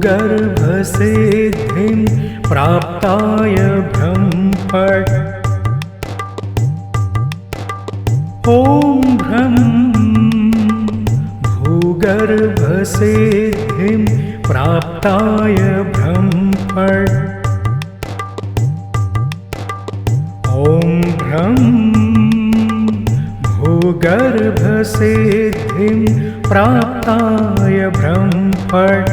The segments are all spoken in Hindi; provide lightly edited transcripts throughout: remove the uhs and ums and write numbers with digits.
भूगर्भसिद्धिं प्राप्ताय ब्रह्मफट्। ॐ ब्रह्म भूगर्भसिद्धिं प्राप्ताय ब्रह्मफट्। ॐ ब्रह्म भूगर्भसिद्धिं प्राप्ताय ब्रह्मफट्।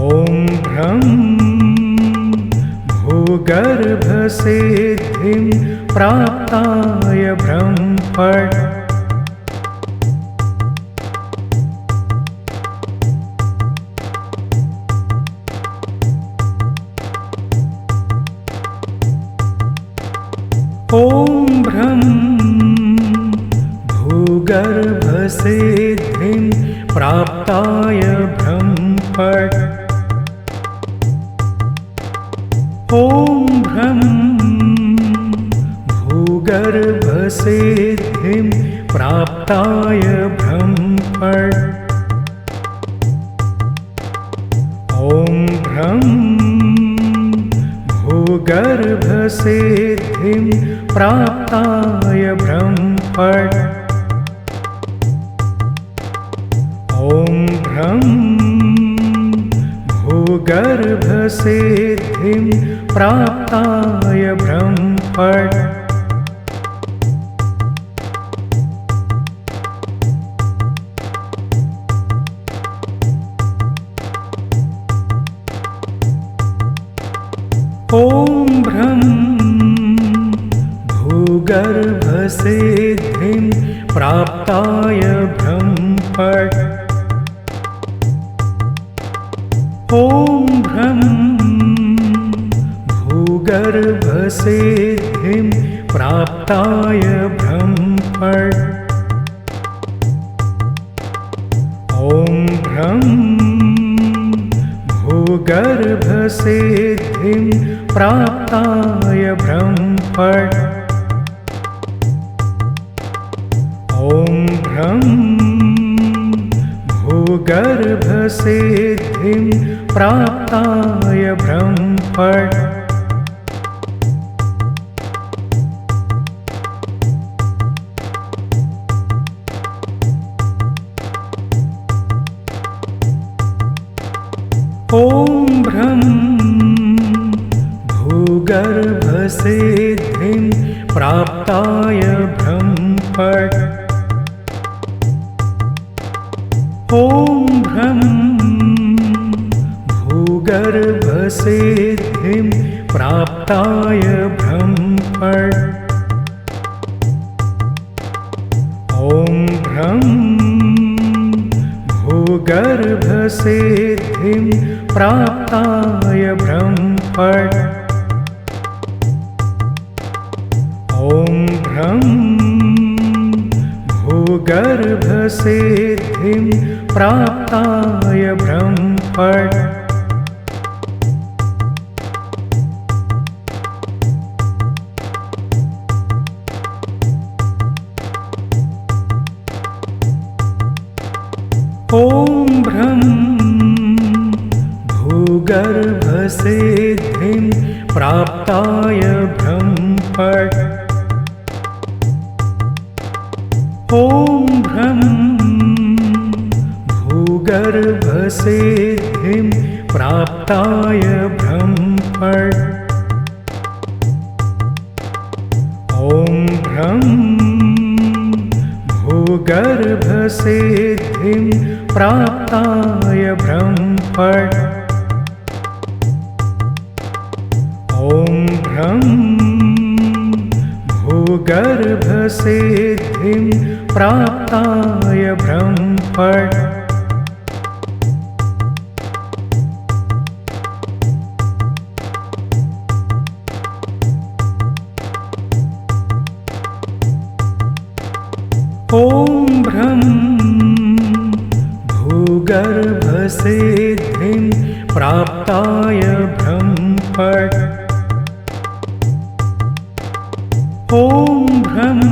ॐ ब्रह्म भूगर्भसिद्धिं प्राप्ताय ब्रह्मफट्। ॐ ब्रह्म भूगर्भसिद्धिं प्राप्ताय ब्रह्मफट्। ॐ ब्रह्म भूगर्भसिद्धिं प्राप्ताय ब्रह्मफट्। ॐ ब्रह्म भूगर्भसिद्धिं प्राप्ताय ब्रह्मफट्। ॐ ब्रह्म भूगर्भसिद्धिं प्राप्ताय ब्रह्मफट्। ॐ ब्रह्म भूगर्भसिद्धिं प्राप्ताय ब्रह्मफट्। ॐ ब्रह्म भूगर्भसिद्धिं प्राप्ताय ब्रह्मफट्। ॐ ब्रह्म भूगर्भसिद्धिं प्राप्ताय ब्रह्मफट्। ॐ ब्रह्म भूगर्भसिद्धिं प्राप्ताय ब्रह्मफट्। ॐ ब्रह्म भूगर्भसिद्धिं प्राप्ताय ब्रह्मफट्। ॐ ब्रह्म भूगर्भसिद्धिं प्राप्ताय ब्रह्मफट्। ॐ ब्रह्म भूगर्भसिद्धिं प्राप्ताय ब्रह्मफट्। ॐ ब्रह्म भूगर्भसिद्धिं प्राप्ताय ब्रह्मफट्। ॐ ब्रह्म भूगर्भसिद्धिं प्राप्ताय ब्रह्मफट्। ॐ ब्रह्म भूगर्भसिद्धिं प्राप्ताय ब्रह्मफट्। ॐ ब्रह्म भूगर्भसिद्धिं प्राप्ताय ब्रह्मफट्। ॐ ब्रह्म भूगर्भसिद्धिं प्राप्ताय ब्रह्मफट्। ॐ ब्रह्म भूगर्भसिद्धिं प्राप्ताय ब्रह्मफट्। ॐ ब्रह्म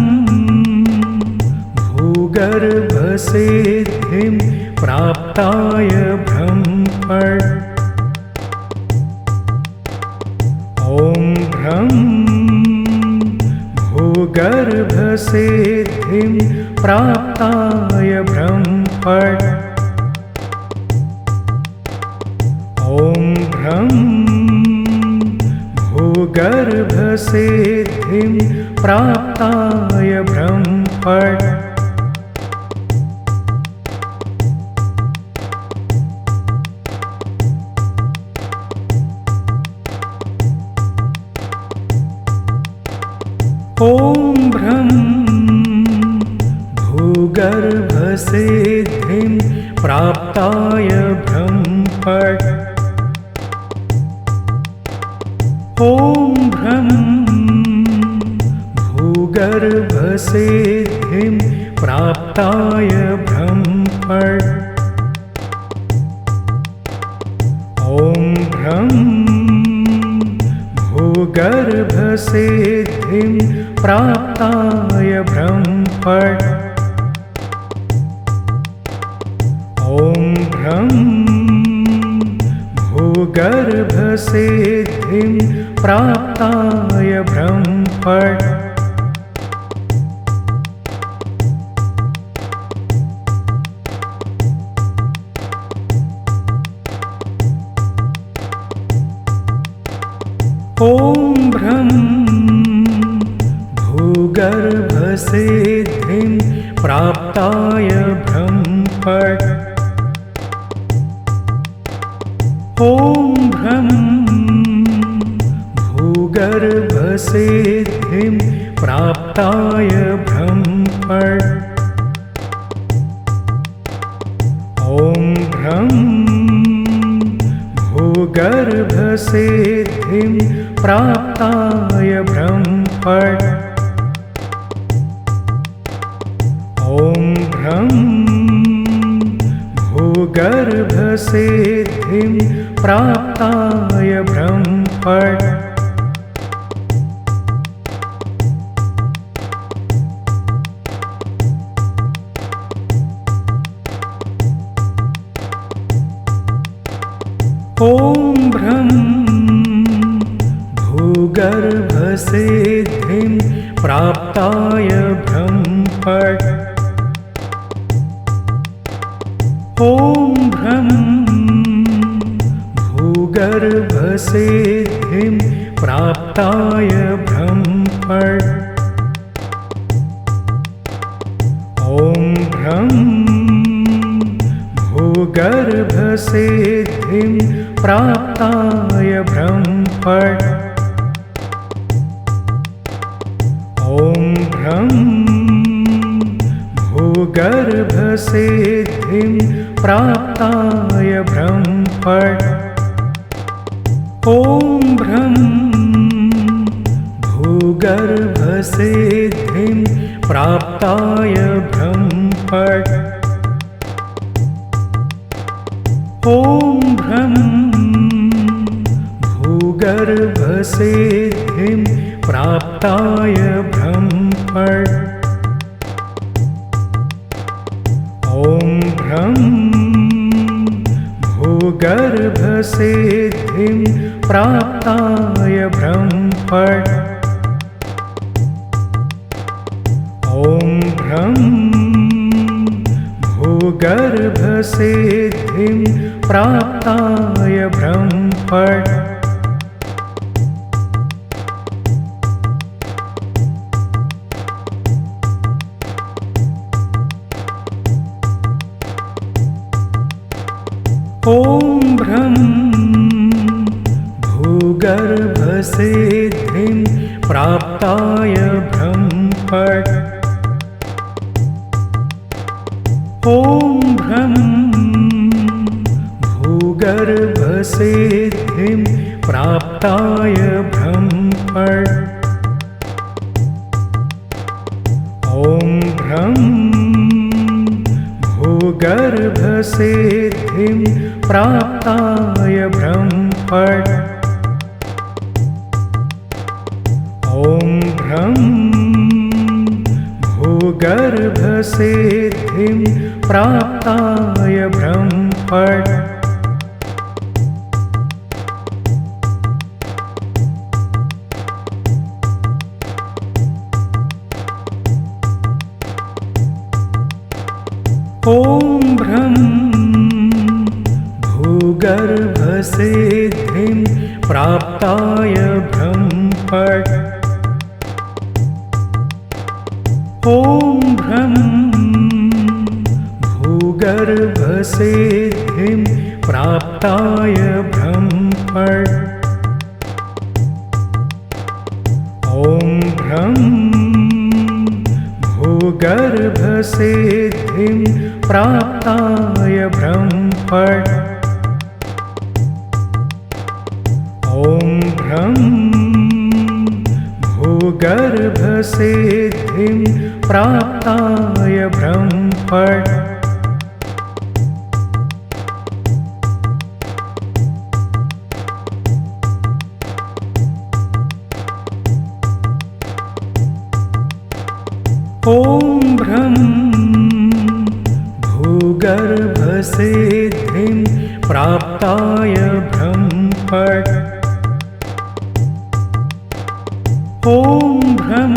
भूगर्भसिद्धिं भूगर्भसिद्धिं प्राप्ताय ब्रह्मफट्। ॐ भ्रं भूगर्भसिद्धिं प्राप्ताय ब्रह्मफट्। ॐ भ्रं भूगर्भसिद्धिं प्राप्ताय ब्रह्मफट्। ॐ भ्रं भूगर्भसिद्धिं प्राप्ताय ब्रह्मफट्। ॐ भ्रं भूगर्भसिद्धिं प्राप्ताय ब्रह्मफट्। ॐ भ्रं भूगर्भसिद्धिं प्राप्ताय ब्रह्मफट्। ॐ भ्रं भूगर्भसिद्धिं प्राप्ताय ब्रह्मफट्। ॐ भ्रं भूगर्भसिद्धिं प्राप्ताय ब्रह्मफट्। ॐ भ्रं भूगर्भसिद्धिं प्राप्ताय ब्रह्मफट्। ॐ भ्रं भूगर्भसिद्धिं प्राप्ताय ब्रह्मफट्। ॐ भ्रं भूगर्भसिद्धिं प्राप्ताय ब्रह्मफट्। ॐ भ्रं भूगर्भसिद्धिं प्राप्ताय ब्रह्मफट्। ॐ भ्रं भूगर्भसिद्धिं प्राप्ताय ब्रह्मफट्। ॐ भ्रं भूगर्भसिद्धिं प्राप्ताय ब्रह्मफट्। ॐ भ्रं भूगर्भसिद्धिं प्राप्ताय ब्रह्मफट्। ॐ भ्रं भूगर्भसिद्धिं प्राप्ताय ब्रह्मफट्। ॐ भ्रं भूगर्भसिद्धिं प्राप्ताय ब्रह्मफट्। ॐ भ्रं भूगर्भसिद्धिं प्राप्ताय ब्रह्मफट्। ॐ भ्रं भूगर्भसिद्धिं प्राप्ताय ब्रह्मफट्। ॐ भ्रं भूगर्भसिद्धिं प्राप्ताय ब्रह्मफट्। ॐ भ्रं भूगर्भसिद्धिं प्राप्ताय ब्रह्मफट्। ॐ भ्रं भूगर्भसिद्धिं प्राप्ताय ब्रह्मफट्। ॐ भ्रं भूगर्भसिद्धिं प्राप्ताय ब्रह्मफट् ॐ भ्रं भूगर्भसिद्धिं प्राप्ताय ब्रह्मफट् ॐ भ्रं भूगर्भसिद्धिं प्राप्ताय ब्रह्मफट् ॐ भ्रं भूगर्भसिद्धिं प्राप्ताय ब्रह्मफट् ॐ भ्रं भूगर्भसिद्धिं प्राप्ताय ब्रह्मफट् ॐ भ्रं भूगर्भसिद्धिं प्राप्ताय ब्रह्मफट् ॐ भ्रं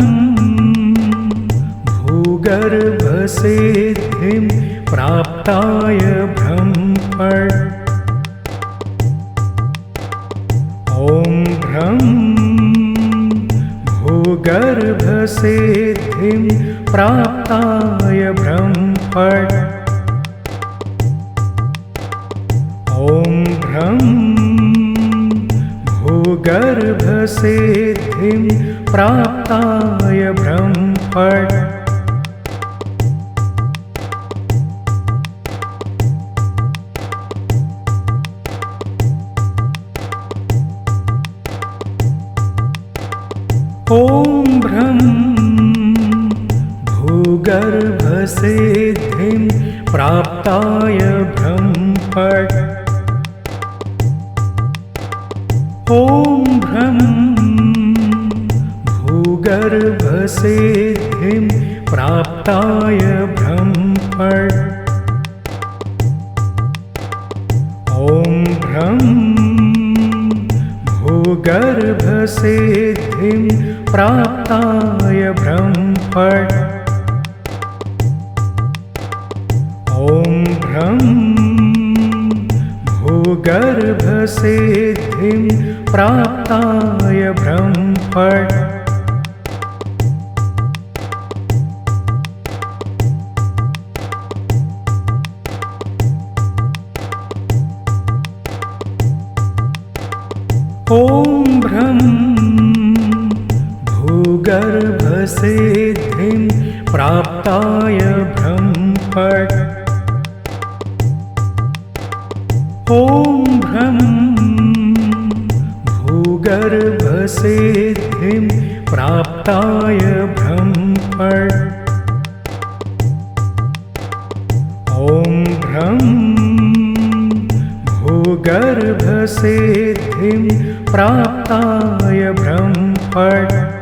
भूगर्भसिद्धिं प्राप्ताय ब्रह्मफट् ॐ भ्रं भूगर्भसिद्धिं प्राप्ताय ब्रह्मफट् ॐ भ्रं भूगर्भसिद्धिं प्राप्ताय ब्रह्मफट् ॐ भ्रं भूगर्भसिद्धिं प्राप्ताय ब्रह्मफट् ॐ भ्रं भूगर्भसिद्धिं प्राप्ताय ब्रह्मफट् ॐ भ्रं भूगर्भसिद्धिं प्राप्ताय ब्रह्मफट् ॐ भ्रं भूगर्भसिद्धिं प्राप्ताय ब्रह्मफट् ॐ भ्रं भूगर्भसिद्धिं प्राप्ताय ब्रह्मफट् ॐ भ्रं भूगर्भसिद्धिं प्राप्ताय ब्रह्मफट् ॐ भ्रं भूगर्भसिद्धिं प्राप्ताय ब्रह्मफट्